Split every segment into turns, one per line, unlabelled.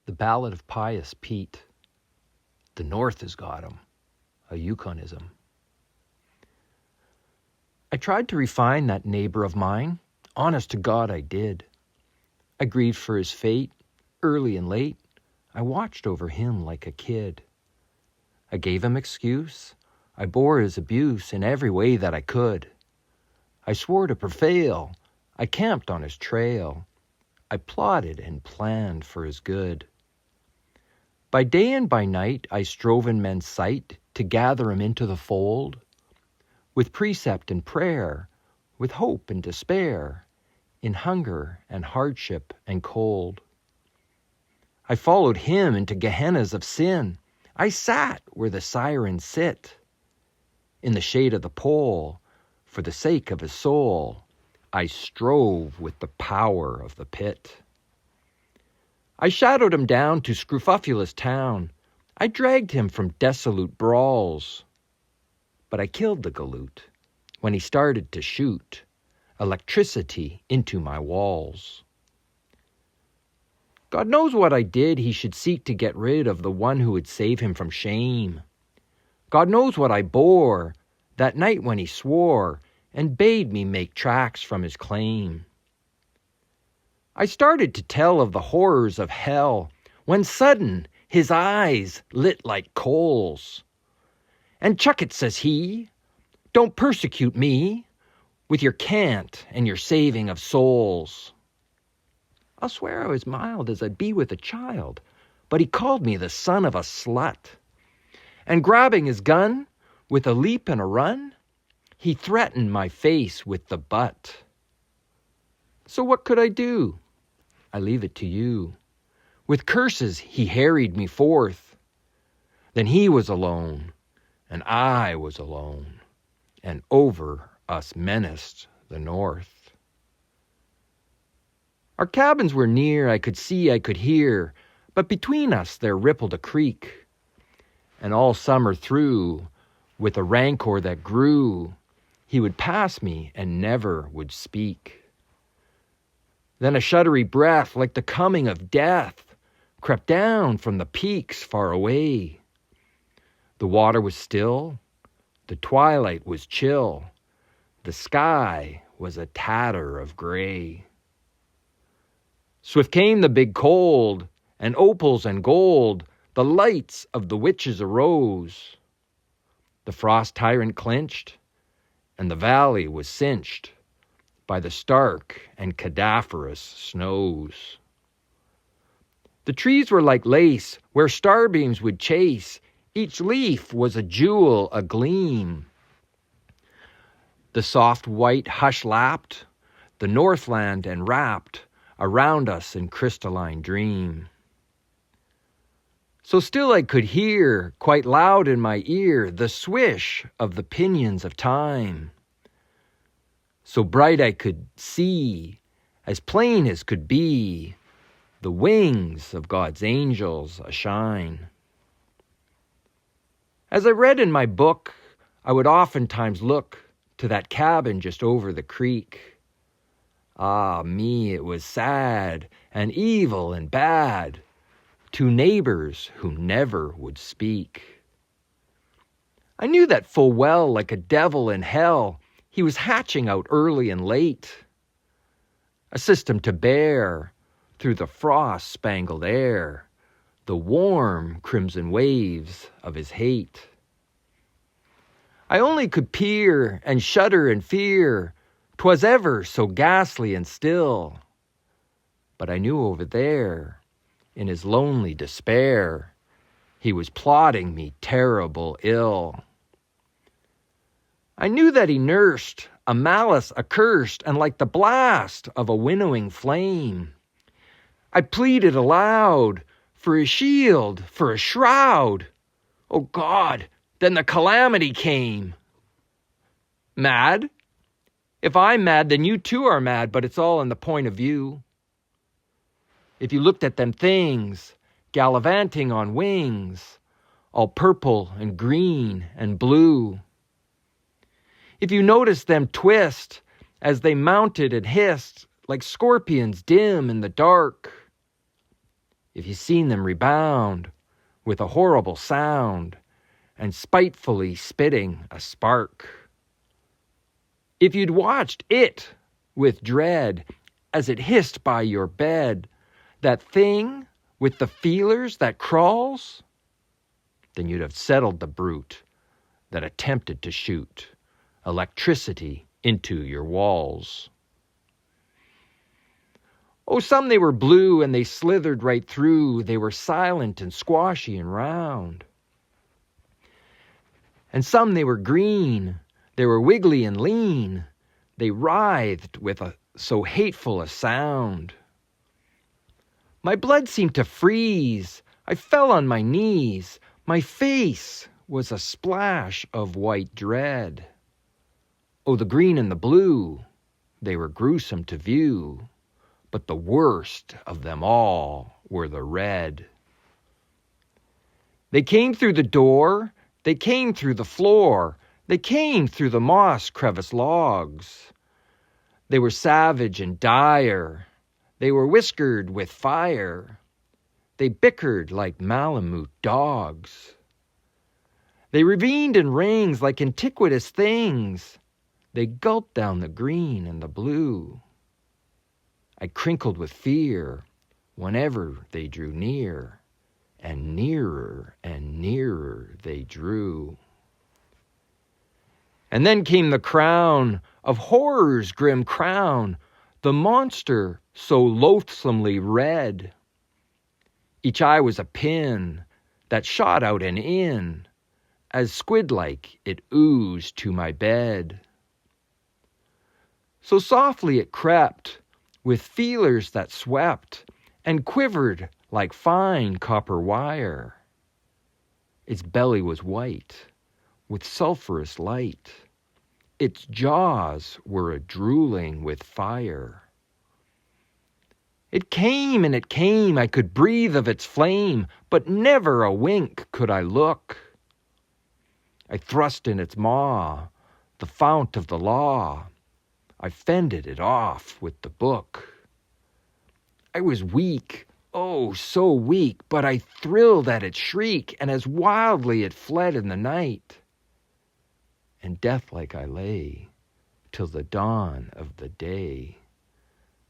The Ballad of Pius Pete. The North has got him. A Yukonism. I tried to refine that neighbor of mine. Honest to God, I did. I grieved for his fate, early and late. I watched over him like a kid. I gave him excuse. I bore his abuse in every way that I could. I swore to prevail. I camped on his trail. I plotted and planned for his good. By day and by night I strove in men's sight to gather him into the fold, with precept and prayer, with hope and despair, in hunger and hardship and cold. I followed him into Gehennas of sin. I sat where the sirens sit. In the shade of the pole, for the sake of his soul, I strove with the power of the pit. I shadowed him down to Scrofulous town. I dragged him from dissolute brawls. But I killed the galoot when he started to shoot electricity into my walls. God knows what I did he should seek to get rid of the one who would save him from shame. God knows what I bore that night when he swore and bade me make tracks from his claim. I started to tell of the horrors of hell when sudden his eyes lit like coals. And chuck it, says he, don't persecute me with your cant and your saving of souls. I'll swear I was mild as I'd be with a child, but he called me the son of a slut. And grabbing his gun, with a leap and a run, he threatened my face with the butt. So what could I do? I leave it to you. With curses he harried me forth. Then he was alone, and I was alone, and over us menaced the north. Our cabins were near, I could see, I could hear, but between us there rippled a creek. And all summer through, with a rancor that grew, he would pass me and never would speak. Then a shuddery breath, like the coming of death, crept down from the peaks far away. The water was still, the twilight was chill, the sky was a tatter of gray. Swift came the big cold, and opals and gold, the lights of the witches arose. The frost tyrant clinched, and the valley was cinched by the stark and cadaverous snows. The trees were like lace, where starbeams would chase. Each leaf was a jewel agleam. The soft white hush lapped the northland and wrapped around us in crystalline dream. So still I could hear, quite loud in my ear, the swish of the pinions of time. So bright I could see, as plain as could be, the wings of God's angels ashine. As I read in my book, I would oftentimes look to that cabin just over the creek. Ah, me, it was sad and evil and bad, two neighbors who never would speak. I knew that full well, like a devil in hell, he was hatching out early and late, a system to bear through the frost-spangled air the warm crimson waves of his hate. I only could peer and shudder and fear, 'twas ever so ghastly and still. But I knew over there, in his lonely despair, he was plotting me terrible ill. I knew that he nursed a malice accursed, and like the blast of a winnowing flame, I pleaded aloud for a shield, for a shroud. Oh God, then the calamity came. Mad? If I'm mad, then you too are mad, but it's all in the point of view. If you looked at them things, gallivanting on wings, all purple and green and blue. If you noticed them twist as they mounted and hissed like scorpions dim in the dark. if you seen them rebound with a horrible sound and spitefully spitting a spark. If you'd watched it with dread as it hissed by your bed, that thing with the feelers that crawls, then you'd have settled the brute that attempted to shoot electricity into your walls. Oh, some they were blue and they slithered right through. They were silent and squashy and round. And some they were green. They were wiggly and lean. They writhed with so hateful a sound. My blood seemed to freeze. I fell on my knees. My face was a splash of white dread. Oh, the green and the blue, they were gruesome to view. But the worst of them all were the red. They came through the door, they came through the floor, they came through the moss crevice logs. They were savage and dire, they were whiskered with fire. They bickered like Malamute dogs. They raved in rings like antiquitous things. They gulped down the green and the blue. I crinkled with fear whenever they drew near, and nearer they drew. And then came the crown of horror's grim crown, the monster so loathsomely red. Each eye was a pin that shot out and in, as squid-like it oozed to my bed. So softly it crept, with feelers that swept and quivered like fine copper wire. Its belly was white, with sulphurous light. Its jaws were a-drooling with fire. It came and it came, I could breathe of its flame, but never a wink could I look. I thrust in its maw, the fount of the law. I fended it off with the book. I was weak, oh, so weak, but I thrilled at its shriek, and as wildly it fled in the night. And death-like I lay, till the dawn of the day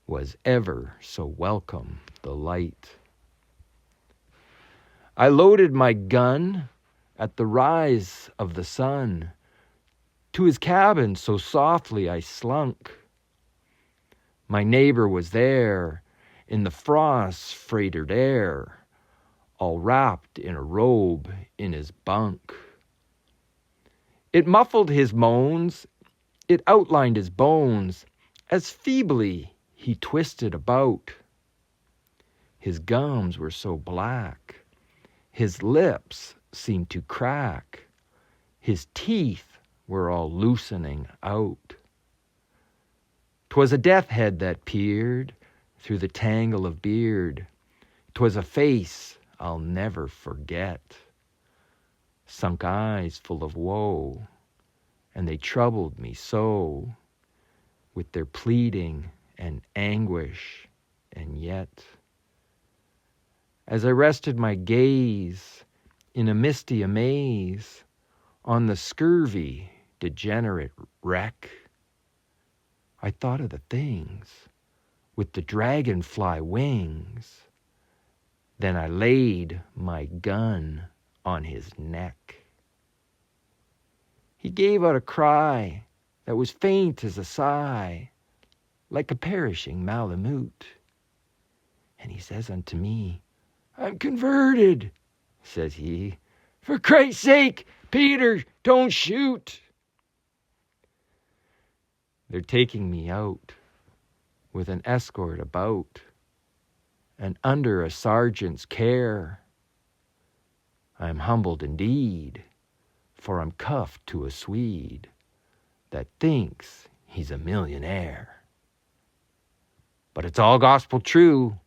was ever so welcome the light. I loaded my gun at the rise of the sun. To his cabin so softly I slunk. My neighbor was there in the frost-freighted air, all wrapped in a robe in his bunk. It muffled his moans, it outlined his bones, as feebly he twisted about. His gums were so black, his lips seemed to crack, his teeth were all loosening out. 'Twas a death head that peered through the tangle of beard. 'Twas a face I'll never forget. Sunk eyes full of woe, and they troubled me so, with their pleading and anguish, and yet, as I rested my gaze in a misty amaze on the scurvy degenerate wreck, I thought of the things with the dragonfly wings. Then I laid my gun on his neck. He gave out a cry that was faint as a sigh, like a perishing Malamute. And he says unto me, "I'm converted," says he. "For Christ's sake, Peter, don't shoot." They're taking me out with an escort about, and under a sergeant's care. I'm humbled indeed, for I'm cuffed to a Swede that thinks he's a millionaire. But it's all gospel true,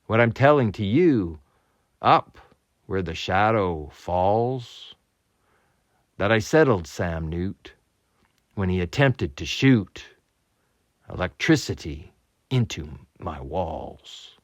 what I'm telling to you, up where the shadow falls, that I settled Sam Newt when he attempted to shoot electricity into my walls.